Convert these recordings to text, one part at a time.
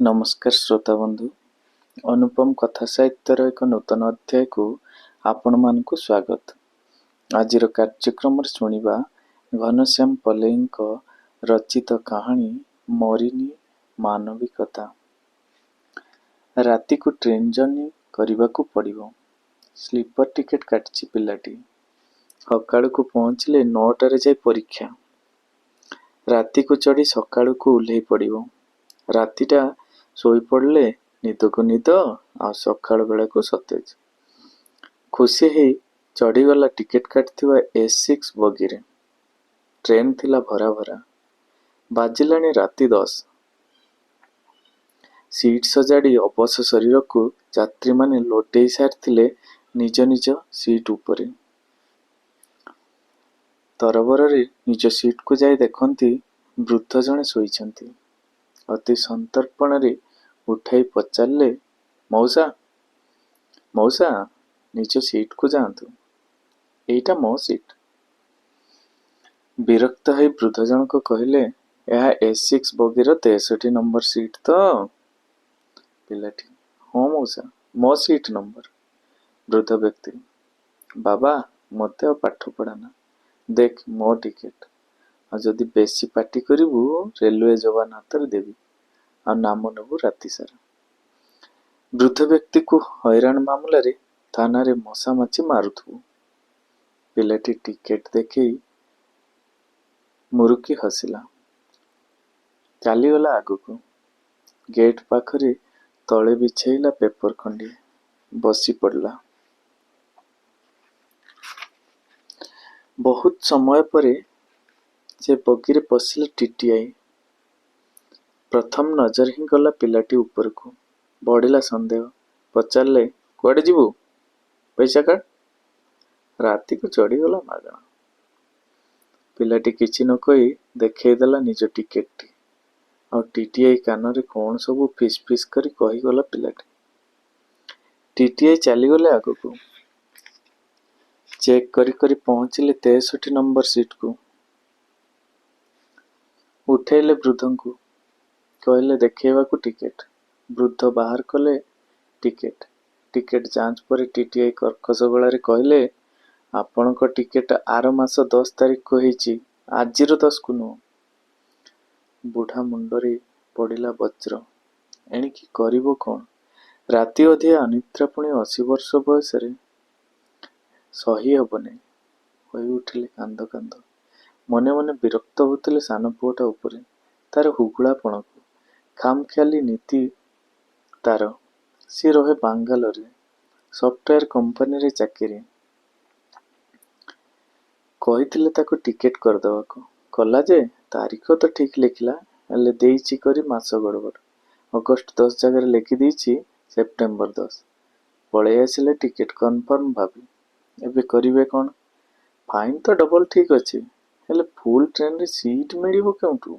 नमस्कार श्रोता बंधु अनुपम कथा साहित्यर एक नूतन अध्याय को आपण मानकु स्वागत। आजिर कार्यक्रम शुणिबा घनश्याम पलेईଙ୍କ रचित कहानी मरिनी मानविकता। राति को ट्रेन जर्नी करबाकू पड़िबो। स्लीपर टिकेट काटिछि पिलाटी। सकाळू को पहुँचले 9 जाए परीक्षा। राति को चढ़ी सकाळू को उल्हे पड़िबो। रातिटा सोई पड़ले निद को निद आ सकाळ बेला को सतेज। खुशी ही चढ़ीगला टिकेट काटिथिबा S6 बगी रे। ट्रेन थिला भरा भरा। बाजिलाणी राति 10। सीट सजाड़ी अबस शरीर को यात्री माने लोटेई सारिथिले निज निज सीट उपरे। तरबरे निज सीट को जाई देखंती वृद्ध जने सोईछंती। अति संतर्पण रे उठाई पचारे, मौसा मौसा निज सीट को जातु, एटा मो सीट। विरक्त है वृद्ध जनक कहले, यह S6 बगीर 63 नंबर सीट तो? पिलाटी, हाँ मौसा मो सीट नंबर। वृद्ध व्यक्ति, बाबा मते पाठ पढ़ाना, देख मो टिकेट। आ जदि बेसी पार्टी करिवु रेलवे जवान हाथ देवी आ नाम नबु राति सारा। वृद्ध व्यक्ति को हैरान मामला रे थाना रे मशा माची मारुथु। पिलाटी टिकेट देखी मुरुकी हसिला। चलीगला आगु को। गेट पाखरे तले बिछेला पेपर खंडी बसी पड़ला। बहुत समय परे जे बगीरे पशिले टीटीआई। प्रथम नजर ही गला पिलाटी ऊपर को। बढ़िला संदेह। पचारे, कुआडे जीवु? पैसा काट। राति को चढ़ीगला मागणा। पिलाटी किछि न कही देखैदेला निज टिकेट टी। आ टीटीआई कान रे कौन सबू फिस फिस करी कहीगला पिलाटी। टीटीआई चलीगले आगु को। चेक करी करी पहुँचिले 63 नंबर सीट को। उठेले वृद्ध को, कहले देखैबा को टिकेट। वृद्ध बाहर कले टिकेट। टिकेट जांच पर टीटीआई कर्कश गलारे कहले, आपनक टिकेट आर मास 10 तारिख को हेची, आजिर 10 को नुह। बुढ़ा मुंडरे पड़िला वज्र। एणिकी करिबो कौन? राति अधिया अनिद्रा पुणी 80 वर्ष बयस रे सही हबने। होई उठिले कांद कांद। मने मने विरक्त होतिले सान पुअटा उपरे। तार हुगुलापण को। खामख्याली नीति तार। सी रहे बांगालोर सॉफ्टवेयर कंपनी रे चाकरी। कहिथिले ताको टिकेट करदबाको। कला जे तारीख तो ठीक लिखला, हेले देइछि करी मास गड़बड़। अगस्त 10 जगह लिखि देइछि सेप्टेम्बर 10। पळे आसिले टिकेट कन्फर्म भाबी। एबे करिवे कौन? फाइन तो डबल ठीक अछि, हेले फुल ट्रेन रे सीट मिलिबो केउठु?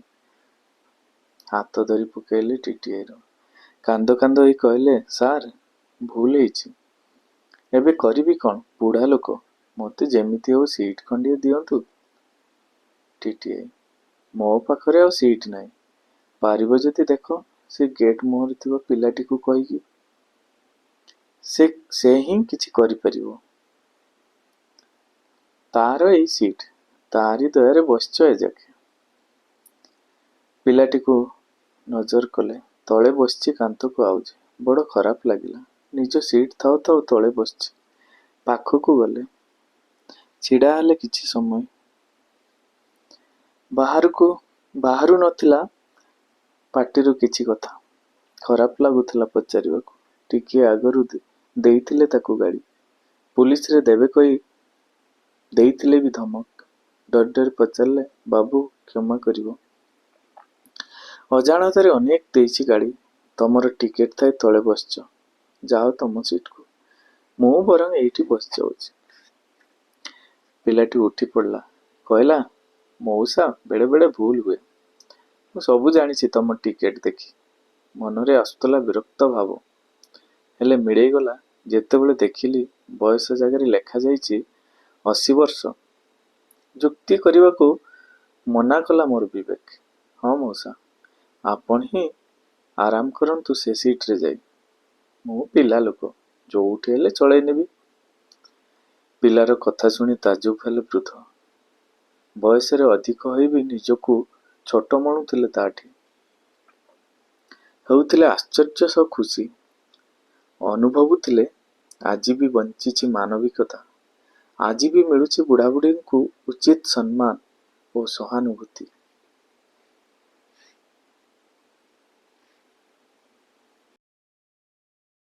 हाथ धरी पकेले टीटीआई रो। कांद कांद ही कहले, सार भूल हेछि। एबे करिबी कौन? बुढ़ा लोक, मते जेमिति हो सीट खंडिए दियंतु। टीटीआई, मो पाखरे आ सीट नाही। पारिबो जति देखो से गेट मोहर थिबा पिलाटी को कहिकी से ही किछि करि परिबो। तार एई सीट, तारी दयारे बसछ एजाके। पिलाटी को नजर कले, तले बसछि कांत को आउजे। बड़ खराब लागिला। निज सीट थाउ थाउ तले बसछि। पाखकू गले। छिड़ा हेले किछि समय। बाहरु नथिला पाटिरु किछि कथा। खराब लागुथिला पचारिबाकू। टिके आगरु देइथिले ताकू गाड़ी। पुलिस रे देबे कही देइथिले भी धमक। डर डर पचारले, बाबू क्षमा करिवो। अजाणतारे अनेक देइछि गाड़ी। तमर टिकेट थाई तले बसछ। जाओ तम सीट को। मु बरং एइठी बस जाउछि। पिलाटी उठी पड़ला। कहला, मौसा बेड़े बेड़े भूल हुए। मु सबु जानिछि तम टिकेट देखी। मनरे आसुतला विरक्त भाव। हेले मिड़ेई गला जेतेबेले देखिली बयस जगह लेखा जाइछि 80 वर्ष। जुक्ति करबाकू मना कला मोर विवेक। हाँ मौसा, आपण ही ଆରାମ କରନ୍ତୁ ସେ ସିଟ୍ରେ ଯାଇ। ମୁଁ ପିଲା ଲୋକ, ଯୋଉଠି ହେଲେ ଚଳେଇ ନେବି। ପିଲାର କଥା ଶୁଣି ତାଜୁବ ହେଲେ ବୃଦ୍ଧ। ବୟସରେ ଅଧିକ ହୋଇ ବି ନିଜକୁ ଛୋଟ ମଣୁଥିଲେ ତାଠି। ହେଉଥିଲେ ଆଶ୍ଚର୍ଯ୍ୟ ସହ ଖୁସି। ଅନୁଭବୁଥିଲେ ଆଜି ବି ବଞ୍ଚିଛି ମାନବିକତା। ଆଜି ବି ମିଳୁଛି ବୁଢ଼ାବୁଢ଼ୀଙ୍କୁ ଉଚିତ ସମ୍ମାନ ଓ ସହାନୁଭୂତି।